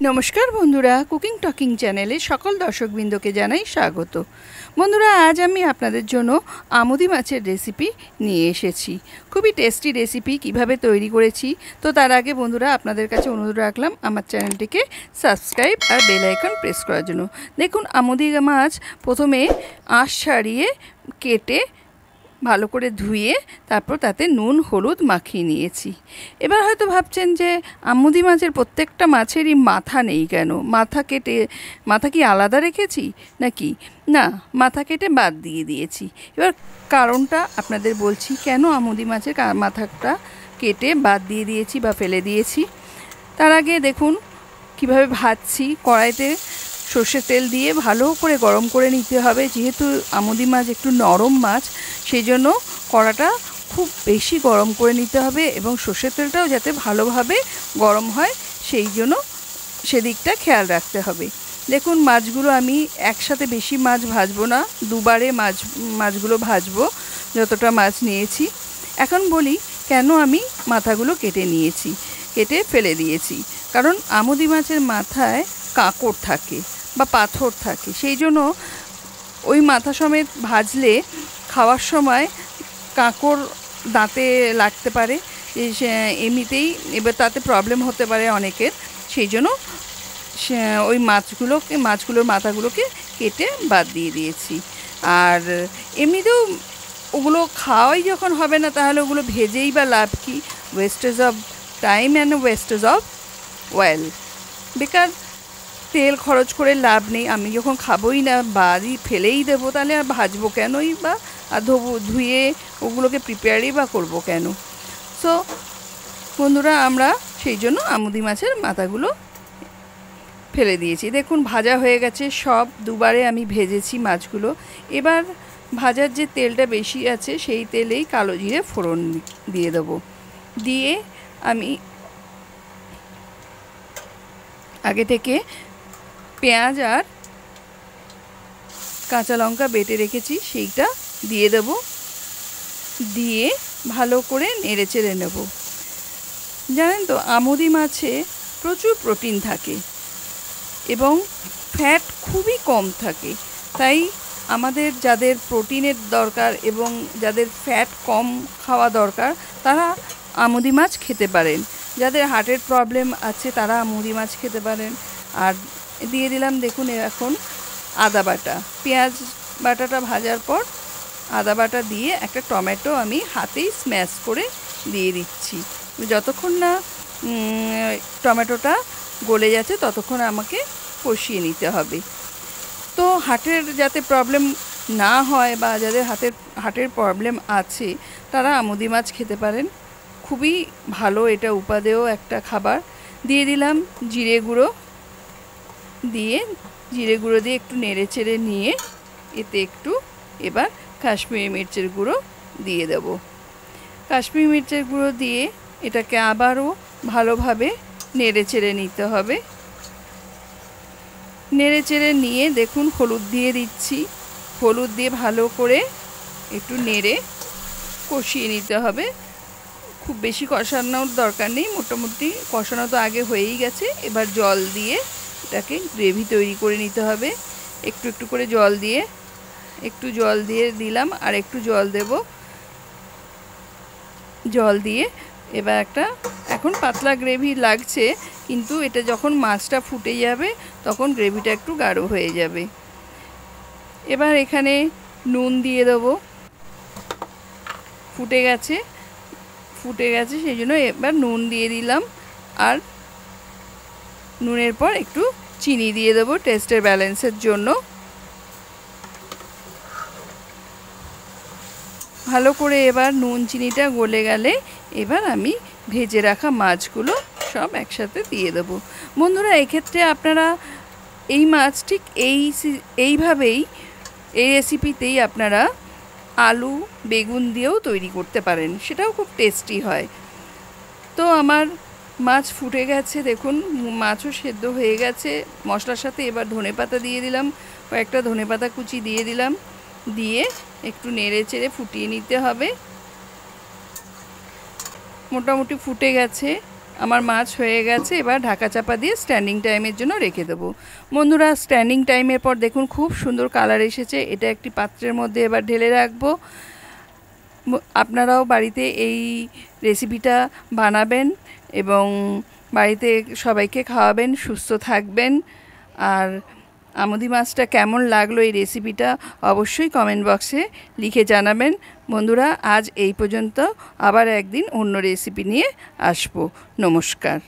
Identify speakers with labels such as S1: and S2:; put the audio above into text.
S1: নমস্কার বন্ধুরা, cooking talking চ্যানেলে সকল দর্শকবৃন্দকে জানাই স্বাগত। বন্ধুরা, আজ আমি আপনাদের জন্য আমুদি মাছের রেসিপি নিয়ে এসেছি। খুবই টেস্টি রেসিপি, কিভাবে তৈরি করেছি। তো তার আগে বন্ধুরা, আপনাদের কাছে অনুরোধ রাখলাম আমার চ্যানেলটিকে সাবস্ক্রাইব আর বেল আইকন প্রেস করার জন্য। দেখুন, আমুদি মাছ প্রথমে আঁশ ছাড়িয়ে কেটে ভালো করে ধুয়ে তারপর তাতে নুন হলুদ মাখিয়ে নিয়েছি। এবার হয়তো ভাবছেন যে আমুদি মাছের প্রত্যেকটা মাছেরই মাথা নেই কেন, মাথা কি আলাদা রেখেছি নাকি? না, মাথা কেটে বাদ দিয়ে দিয়েছি। এবার কারণটা আপনাদের বলছি, কেন আমুদি মাছের মাথাটা কেটে বাদ দিয়ে দিয়েছি বা ফেলে দিয়েছি। তার আগে দেখুন কিভাবে ভাজছি। কড়াইতে সর্ষের তেল দিয়ে ভালো করে গরম করে নিতে হবে। যেহেতু আমুদি মাছ একটু নরম মাছ, সেই জন্য কড়াটা খুব বেশি গরম করে নিতে হবে এবং সর্ষের তেলটাও যাতে ভালোভাবে গরম হয় সেই জন্য সেদিকটা খেয়াল রাখতে হবে। দেখুন, মাছগুলো আমি একসাথে বেশি মাছ ভাজবো না, দুবারে মাছগুলো ভাজবো যতটা মাছ নিয়েছি। এখন বলি কেন আমি মাথাগুলো কেটে ফেলে দিয়েছি। কারণ আমুদি মাছের মাথায় কাঁকড় থাকে বা পাথর থাকে, সেই জন্য ওই মাথা সমেত ভাজলে খাওয়ার সময় কাঁকড় দাঁতে লাগতে পারে, এমনিতেই এবার তাতে প্রবলেম হতে পারে অনেকের। সেই জন্য ওই মাছগুলোর মাথাগুলোকে কেটে বাদ দিয়ে দিয়েছি। আর এমনিতেও ওগুলো খাওয়াই যখন হবে না, তাহলে ওগুলো ভেজেই বা লাভ কি? Wastage of time and wastage of oil. বেকার তেল খরচ করে লাভ নেই। আমি যখন খাবোই না, বাড়ি ফেলেই দেবো, তাহলে আর ভাজবো কেনই বা, আর ধুয়ে ওগুলোকে প্রিপেয়ারই বা করবো কেন? সো বন্ধুরা, আমরা সেই জন্য আমুদি মাছের মাথাগুলো ফেলে দিয়েছি। দেখুন, ভাজা হয়ে গেছে সব, দুবারে আমি ভেজেছি মাছগুলো। এবার ভাজার যে তেলটা বেশি আছে সেই তেলেই কালো জিরে ফোড়ন দিয়ে দেবো। দিয়ে আমি আগে থেকে পেঁয়াজ আর কাঁচা লঙ্কা বেটে রেখেছি, সেইটা দিয়ে দেব। দিয়ে ভালো করে নেড়ে চেড়ে নেব। জানেন তো, আমুদি মাছে প্রচুর প্রোটিন থাকে এবং ফ্যাট খুবই কম থাকে। তাই আমাদের যাদের প্রোটিনের দরকার এবং যাদের ফ্যাট কম খাওয়া দরকার, তারা আমুদি মাছ খেতে পারেন। যাদের হার্টের প্রবলেম আছে তারা আমুদি মাছ খেতে পারেন। আর দিয়ে দিলাম, দেখুন এখন আদা বাটা। পেঁয়াজ বাটাটা ভাজার পর আদা বাটা দিয়ে একটা টমেটো আমি হাতেই স্ম্যাশ করে দিয়ে দিচ্ছি। যতক্ষণ না টমেটোটা গলে যাচ্ছে ততক্ষণ আমাকে কষিয়ে নিতে হবে। তো হার্টের যাতে প্রবলেম না হয় বা যাদের হার্টের প্রবলেম আছে তারা আমুদি মাছ খেতে পারেন। খুবই ভালো, এটা উপাদেয় একটা খাবার। দিয়ে দিলাম জিরে গুঁড়ো। দিয়ে একটু নেড়ে চেড়ে নিয়ে এতে একটু এবার কাশ্মীরি মির্চের গুঁড়ো দিয়ে দেব। কাশ্মীরি মির্চের গুঁড়ো দিয়ে এটাকে আবারও ভালোভাবে নেড়ে চেড়ে নিতে হবে। নেড়ে চেড়ে নিয়ে দেখুন হলুদ দিয়ে দিচ্ছি। হলুদ দিয়ে ভালো করে একটু নেড়ে কষিয়ে নিতে হবে। খুব বেশি কষানোর দরকার নেই, মোটামুটি কষানো তো আগে হয়েই গেছে। এবার জল দিয়ে এটাকে গ্রেভি তৈরি করে নিতে হবে। একটু একটু করে জল দিয়ে দিলাম, আর একটু জল দেব। জল দিয়ে এবার এখন পাতলা গ্রেভি লাগছে, কিন্তু এটা যখন মাছটা ফুটে যাবে তখন গ্রেভিটা একটু গাঢ় হয়ে যাবে। এবার এখানে নুন দিয়ে দেবো। ফুটে গেছে সেই জন্য এবার নুন দিয়ে দিলাম। আর নুনের পর একটু চিনি দিয়ে দেবো টেস্টের ব্যালেন্সের জন্য। ভালো করে এবার নুন চিনিটা গলে গেলে এবার আমি ভেজে রাখা মাছগুলো সব একসাথে দিয়ে দেবো। বন্ধুরা, এক্ষেত্রে আপনারা এই মাছ ঠিক এইভাবেই, এই রেসিপিতেই আপনারা আলু বেগুন দিয়েও তৈরি করতে পারেন, সেটাও খুব টেস্টি হয়। তো আমার মাছ ফুটে গেছে, দেখুন মাছও সেদ্ধ হয়ে গেছে। মশলার সাথে এবার ধনেপাতা দিয়ে দিলাম, কয়েকটা ধনেপাতা কুচি দিয়ে দিলাম। দিয়ে একটু নেড়ে চেড়ে ফুটিয়ে নিতে হবে। মোটামুটি ফুটে গেছে আমার মাছ হয়ে গেছে, এবার ঢাকা চাপা দিয়ে স্ট্যান্ডিং টাইমের জন্য রেখে দেবো। বন্ধুরা স্ট্যান্ডিং টাইমের পর দেখুন খুব সুন্দর কালার এসেছে। এটা একটি পাত্রের মধ্যে এবার ঢেলে রাখবো। আপনারাও বাড়িতে এই রেসিপিটা বানাবেন এবং বাড়িতে সবাইকে খাওয়াবেন, সুস্থ থাকবেন। আর আমুদি মাছটা কেমন লাগলো এই রেসিপিটা অবশ্যই কমেন্ট বক্সে লিখে জানাবেন। বন্ধুরা আজ এই পর্যন্ত, আবার একদিন অন্য রেসিপি নিয়ে আসবো। নমস্কার।